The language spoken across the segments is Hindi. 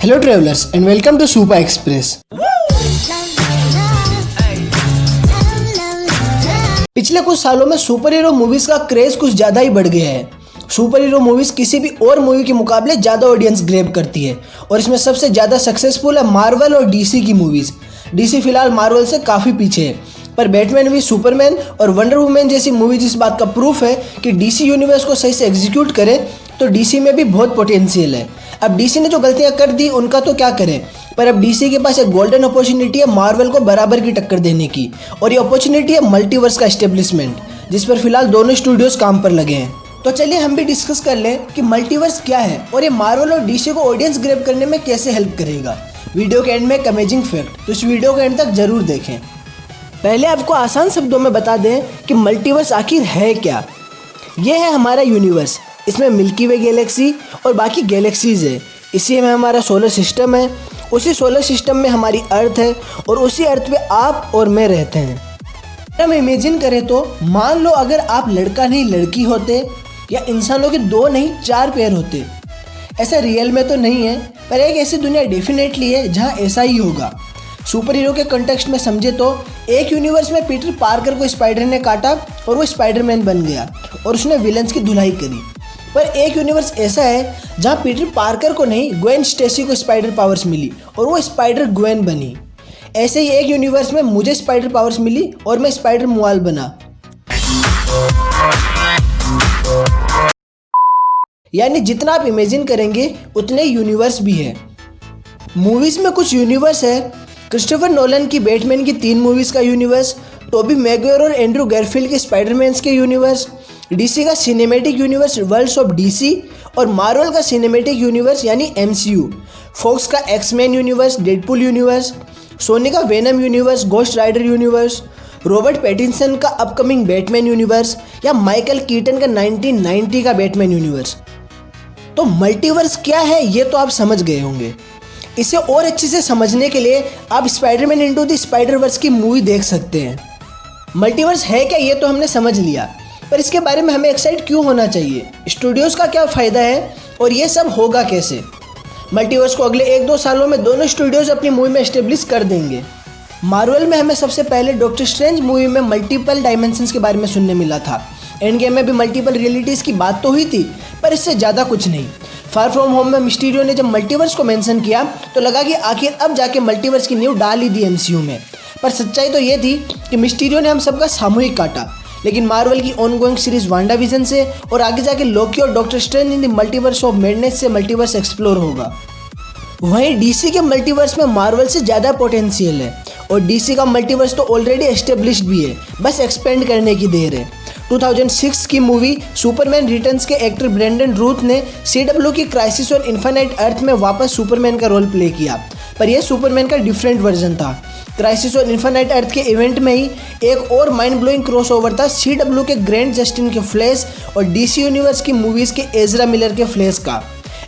Hello travelers and welcome to Super Express। पिछले कुछ सालों में सुपर हीरो मूवीज का क्रेज कुछ ज्यादा ही बढ़ गया है। सुपर हीरो मूवीज किसी भी और मूवी के मुकाबले ज्यादा ऑडियंस ग्रैब करती है और इसमें सबसे ज्यादा सक्सेसफुल है मार्वल और डीसी की मूवीज। डीसी फिलहाल मार्वल से काफी पीछे है, पर बैटमैन वी सुपरमैन और वंडर वुमेन जैसी मूवीज इस बात का प्रूफ है कि डीसी यूनिवर्स को सही से एग्जीक्यूट करे तो डीसी में भी बहुत पोटेंशियल है। अब डीसी ने जो गलतियां कर दी उनका तो क्या करें, पर अब डीसी के पास एक गोल्डन अपॉर्चुनिटी है मार्वल को बराबर की टक्कर देने की, और ये अपॉर्चुनिटी है मल्टीवर्स का एस्टेब्लिशमेंट, जिस पर फिलहाल दोनों स्टूडियोज काम पर लगे हैं। तो चलिए हम भी डिस्कस कर लें कि मल्टीवर्स क्या है और ये मार्वल और डीसी को ऑडियंस ग्रैब करने में कैसे हेल्प करेगा। वीडियो के एंड में एक अमेजिंग फैक्ट, तो इस वीडियो के एंड तक जरूर देखें। पहले आपको आसान शब्दों में बता दें कि मल्टीवर्स आखिर है क्या। ये है हमारा यूनिवर्स, इसमें मिल्की वे गैलेक्सी और बाकी गैलेक्सीज है। इसी में हमारा सोलर सिस्टम है, उसी सोलर सिस्टम में हमारी अर्थ है और उसी अर्थ पे आप और मैं रहते हैं। हम इमेजिन करें तो मान लो अगर आप लड़का नहीं लड़की होते, या इंसानों के 2 नहीं 4 पैर होते। ऐसा रियल में तो नहीं है, पर एक ऐसी दुनिया डेफिनेटली है जहाँ ऐसा ही होगा। सुपर हीरो के कंटेक्स्ट में समझे तो एक यूनिवर्स में पीटर पार्कर को स्पाइडर ने काटा और वो स्पाइडरमैन बन गया और उसने विलन्स की धुलाई करी। पर एक यूनिवर्स ऐसा है जहां पीटर पार्कर को नहीं ग्वेन स्टेसी को स्पाइडर पावर्स मिली और वो स्पाइडर ग्वेन बनी। ऐसे ही एक यूनिवर्स में मुझे स्पाइडर पावर्स मिली और मैं स्पाइडर मुआल बना। यानी जितना आप इमेजिन करेंगे उतने यूनिवर्स भी है। मूवीज में कुछ यूनिवर्स है, क्रिस्टोफर नोलन की बैटमैन की 3 मूवीज का यूनिवर्स, टोबी मैगवायर और एंड्रू गारफील्ड के स्पाइडरमैन के यूनिवर्स, डीसी का cinematic universe worlds of DC और मार्वल का सिनेमैटिक यूनिवर्स यानी एमसीयू, फॉक्स का X Men universe, Deadpool universe, Sony का Venom universe, Ghost Rider universe, Robert Pattinson का अपकमिंग बैटमैन यूनिवर्स या माइकल कीटन का 1990 का बैटमैन यूनिवर्स। तो मल्टीवर्स क्या है ये तो आप समझ गए होंगे। इसे और अच्छे से समझने के लिए आप स्पाइडरमैन इनटू द स्पाइडरवर्स की मूवी देख सकते हैं। मल्टीवर्स है क्या ये तो हमने समझ लिया, पर इसके बारे में हमें एक्साइट क्यों होना चाहिए, स्टूडियोज़ का क्या फ़ायदा है और ये सब होगा कैसे। मल्टीवर्स को अगले 1-2 सालों में दोनों स्टूडियोज़ अपनी मूवी में एस्टेब्लिश कर देंगे। मार्वल में हमें सबसे पहले डॉक्टर स्ट्रेंज मूवी में मल्टीपल डायमेंशंस के बारे में सुनने मिला था। एंड गेम में भी मल्टीपल रियलिटीज़ की बात तो हुई थी, पर इससे ज़्यादा कुछ नहीं। फार फ्रॉम होम में मिस्टीरियो ने जब मल्टीवर्स को मेंशन किया तो लगा कि आखिर अब जाके मल्टीवर्स की नींव डाल ही दी एमसीयू में, पर सच्चाई तो ये थी कि मिस्टीरियो ने हम सबका सामूहिक काटा। लेकिन मार्वल की ऑनगोइंग सीरीज वांडा विजन से और आगे जाके लोकी और doctor strange in the multiverse of madness से मल्टीवर्स एक्सप्लोर होगा। वहीं डीसी के मल्टीवर्स में मार्वल से ज़्यादा पोटेंशियल है और डीसी का मल्टीवर्स तो ऑलरेडी एस्टेब्लिश्ड भी है, बस एक्सपेंड करने की देर है। 2006 की मूवी सुपरमैन रिटर्न्स के एक्टर ब्रेंडन रूथ ने CW की क्राइसिस ऑन इन्फिनाइट अर्थ में वापस सुपरमैन का रोल प्ले किया, पर यह सुपरमैन का डिफरेंट वर्जन था। क्राइसिस ऑन इन्फिनाइट अर्थ के इवेंट में ही एक और माइंड ब्लोइंग क्रॉसओवर था CW के ग्रैंड जस्टिन के फ्लैश और डीसी यूनिवर्स की मूवीज़ के एजरा मिलर के फ्लैश का।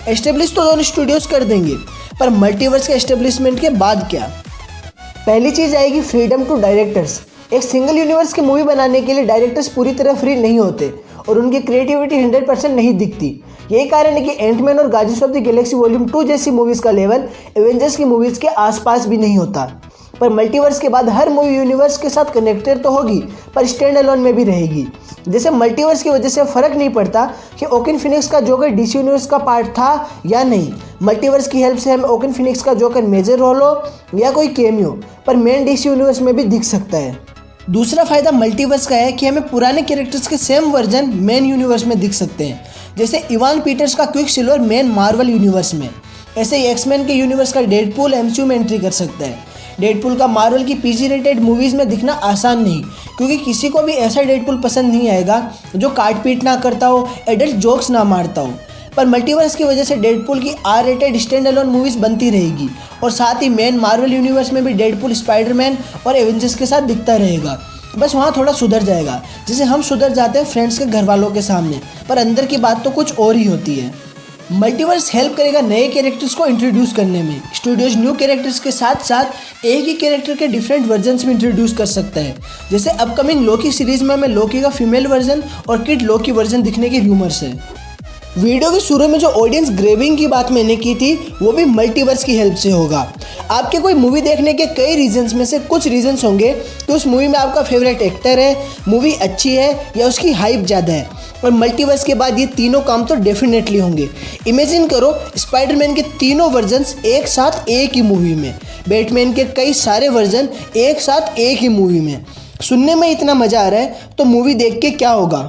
एस्टेब्लिश तो दोनों स्टूडियोज़ कर देंगे, पर मल्टीवर्स के एस्टेब्लिशमेंट के बाद क्या। पहली चीज़ आएगी फ्रीडम टू डायरेक्टर्स। एक सिंगल यूनिवर्स की मूवी बनाने के लिए डायरेक्टर्स पूरी तरह फ्री नहीं होते और उनकी क्रिएटिविटी 100% नहीं दिखती। यही कारण है कि एंटमैन और guardians of the Galaxy volume 2 जैसी मूवीज़ का लेवल एवेंजर्स की मूवीज़ के आसपास भी नहीं होता। पर मल्टीवर्स के बाद हर मूवी यूनिवर्स के साथ कनेक्टेड तो होगी, पर स्टैंड अलोन में भी रहेगी। जैसे मल्टीवर्स की वजह से फ़र्क नहीं पड़ता कि ओकिन फिनिक्स का जोकर डीसी यूनिवर्स का पार्ट था या नहीं। मल्टीवर्स की हेल्प से हमें ओकिन फिनिक्स का जोकर मेजर रोल हो या कोई केमियो, पर मेन डीसी यूनिवर्स में भी दिख सकता है। दूसरा फ़ायदा मल्टीवर्स का है कि हमें पुराने कैरेक्टर्स के सेम वर्जन मेन यूनिवर्स में दिख सकते हैं। जैसे इवान पीटर्स का quick silver main Marvel universe में, ऐसे ही एक्समैन के यूनिवर्स का डेडपूल एमसीयू में एंट्री कर सकता है। डेडपूल का मार्वल की PG रेटेड मूवीज़ में दिखना आसान नहीं, क्योंकि किसी को भी ऐसा डेडपूल पसंद नहीं आएगा जो काट पीट ना करता हो, एडल्ट जोक्स ना मारता हो। पर मल्टीवर्स की वजह से डेडपूल की R rated stand alone movies बनती रहेगी और साथ ही मेन मार्वल यूनिवर्स में भी डेडपूल स्पाइडरमैन और एवेंजर्स के साथ दिखता रहेगा। बस वहाँ थोड़ा सुधर जाएगा, जैसे हम सुधर जाते हैं फ्रेंड्स के घर वालों के सामने, पर अंदर की बात तो कुछ और ही होती है। मल्टीवर्स हेल्प करेगा नए कैरेक्टर्स को इंट्रोड्यूस करने में। स्टूडियोज न्यू कैरेक्टर्स के साथ साथ एक ही कैरेक्टर के डिफरेंट वर्जन्स में इंट्रोड्यूस कर सकता है। जैसे अपकमिंग लोकी सीरीज में हमें लोकी का फीमेल वर्जन और किड लोकी वर्जन दिखने के र्यूमर्स है। वीडियो के शुरू में जो ऑडियंस ग्रेबिंग की बात मैंने की थी वो भी मल्टीवर्स की हेल्प से होगा। आपके कोई मूवी देखने के कई रीजंस में से कुछ रीजंस होंगे कि उस मूवी में आपका फेवरेट एक्टर है, मूवी अच्छी है या उसकी हाइप ज़्यादा है, और मल्टीवर्स के बाद ये तीनों काम तो डेफिनेटली होंगे। इमेजिन करो स्पाइडरमैन के तीनों वर्जन्स एक साथ एक ही मूवी में, बैटमैन के कई सारे वर्जन एक साथ एक ही मूवी में। सुनने में इतना मज़ा आ रहा है तो मूवी देख के क्या होगा।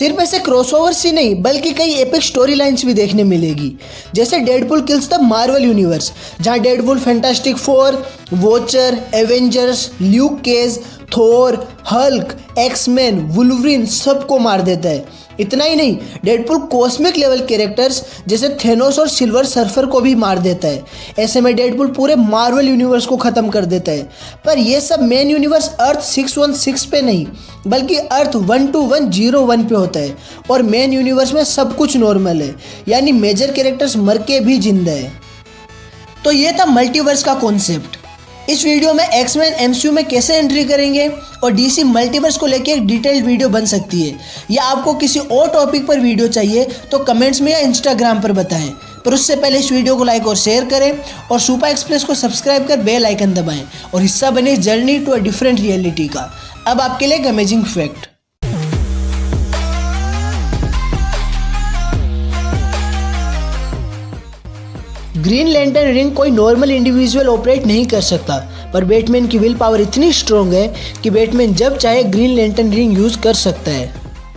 सिर्फ ऐसे क्रॉसओवर्स ही नहीं बल्कि कई एपिक स्टोरी लाइन्स भी देखने मिलेगी, जैसे Deadpool kills the Marvel universe, जहां Deadpool Fantastic Four, Watcher, Avengers, Luke Cage, Thor, Hulk, X Men, Wolverine सबको मार देता है। इतना ही नहीं, डेडपुल कॉस्मिक लेवल कैरेक्टर्स जैसे थेनोस और सिल्वर सर्फर को भी मार देता है। ऐसे में डेडपुल पूरे मार्वल यूनिवर्स को ख़त्म कर देता है। पर यह सब मेन यूनिवर्स अर्थ 616 पे नहीं बल्कि अर्थ 12101 पे होता है, और मेन यूनिवर्स में सब कुछ नॉर्मल है, यानी मेजर कैरेक्टर्स मर के भी जिंदा है। तो ये था मल्टीवर्स का कॉन्सेप्ट। इस वीडियो में एक्समैन एमसीयू में कैसे एंट्री करेंगे और डीसी मल्टीवर्स को लेकर एक डिटेल्ड वीडियो बन सकती है, या आपको किसी और टॉपिक पर वीडियो चाहिए तो कमेंट्स में या इंस्टाग्राम पर बताएं। पर उससे पहले इस वीडियो को लाइक और शेयर करें और सुपर एक्सप्रेस को सब्सक्राइब कर बेल आइकन दबाएं और हिस्सा बने journey to a different reality का। अब आपके लिए एक amazing fact. Green lantern ring कोई नॉर्मल इंडिविजुअल ऑपरेट नहीं कर सकता, पर बैटमैन की विल पावर इतनी स्ट्रॉन्ग है कि बैटमैन जब चाहे ग्रीन लैंटर्न रिंग यूज कर सकता है।